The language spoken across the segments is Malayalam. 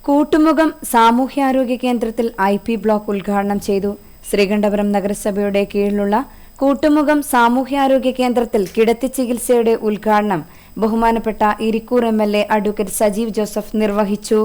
കൂട്ടുമുഖം സാമൂഹ്യാരോഗ്യ കേന്ദ്രത്തിൽ IP ബ്ലോക്ക് ഉദ്ഘാടനം ചെയ്തു. ശ്രീകണ്ഠപുരം നഗരസഭയുടെ കീഴിലുള്ള കൂട്ടുമുഖം സാമൂഹ്യാരോഗ്യ കേന്ദ്രത്തിൽ കിടത്തി ചികിത്സയുടെ ഉദ്ഘാടനം ബഹുമാനപ്പെട്ട Irikkur MLA advocate Sajeev Joseph നിർവഹിച്ചു.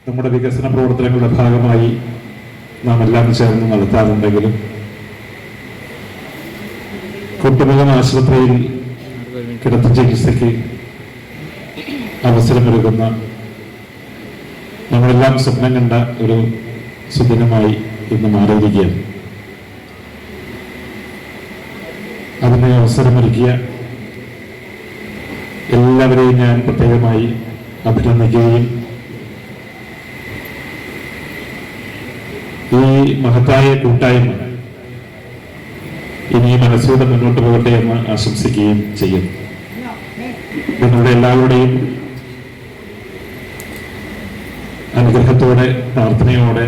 നമ്മുടെ വികസന പ്രവർത്തനങ്ങളുടെ ഭാഗമായി നാം എല്ലാം ചേർന്ന് നടത്താറുണ്ടെങ്കിലും കൂട്ടുമുഖം ആശുപത്രിയിൽ കിടത്തി ചികിത്സയ്ക്ക് അവസരമൊരുക്കുന്ന നമ്മളെല്ലാം സ്വപ്നം കണ്ട ഒരു സുദിനമായി ഇന്ന് മാറിയിരിക്കുകയാണ്. അതിന് അവസരമൊരുക്കിയ എല്ലാവരെയും ഞാൻ പ്രത്യേകമായി അഭിനന്ദിക്കുകയും ഈ മഹത്തായ കൂട്ടായ്മ ഇനി മനസ്സോടെ മുന്നോട്ട് പോകട്ടെ എന്ന് ആശംസിക്കുകയും ചെയ്യുന്നു. നിങ്ങളുടെ എല്ലാവരുടെയും അനുഗ്രഹത്തോടെ, പ്രാർത്ഥനയോടെ,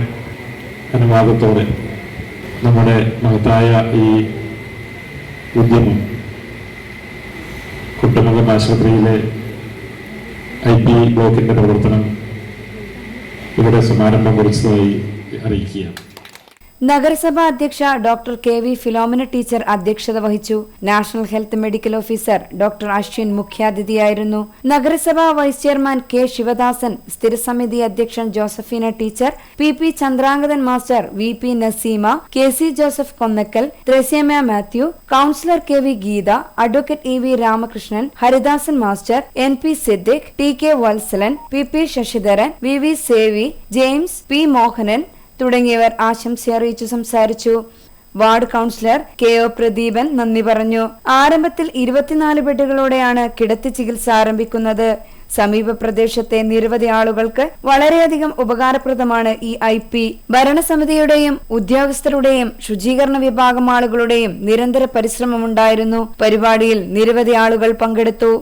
അനുവാദത്തോടെ നമ്മുടെ മഹത്തായ ഈ ഉദ്യമം കൂട്ടുമുഖം ആശുപത്രിയിലെ IP ബ്ലോക്കിന്റെ പ്രവർത്തനം ഇവിടെ സമാരംഭം കുറിച്ചതായി അറിയിക്കുക. നഗരസഭാ അധ്യക്ഷ ഡോക്ടർ KV ഫിലോമിന ടീച്ചർ അധ്യക്ഷത വഹിച്ചു. National health medical officer doctor Ashwin മുഖ്യാതിഥിയായിരുന്നു. നഗരസഭാ വൈസ് ചെയർമാൻ K ശിവദാസൻ, സ്ഥിരസമിതി അധ്യക്ഷൻ Josephina teacher, PP Chandrangathan master, VP Naseema, KC Joseph Konnakkal, Threasiamma Mathew, councillor KV Geetha, advocate EV Ramakrishnan, Haridasan master, NP Siddique, TK Valsalan, PP Sasidharan, VV Sevi, James, P Mohanan തുടങ്ങിയവർ ആശംസ അറിയിച്ചു സംസാരിച്ചു. വാർഡ് കൌൺസിലർ KO പ്രദീപൻ നന്ദി പറഞ്ഞു. ആരംഭത്തിൽ 24 ബെഡുകളോടെയാണ് കിടത്തി ചികിത്സ ആരംഭിക്കുന്നത്. സമീപ പ്രദേശത്തെ നിരവധി ആളുകൾക്ക് വളരെയധികം ഉപകാരപ്രദമാണ് ഈ IP. ഭരണസമിതിയുടെയും ഉദ്യോഗസ്ഥരുടെയും ശുചീകരണ വിഭാഗം ആളുകളുടെയും നിരന്തര പരിശ്രമമുണ്ടായിരുന്നു. പരിപാടിയിൽ നിരവധി ആളുകൾ പങ്കെടുത്തു.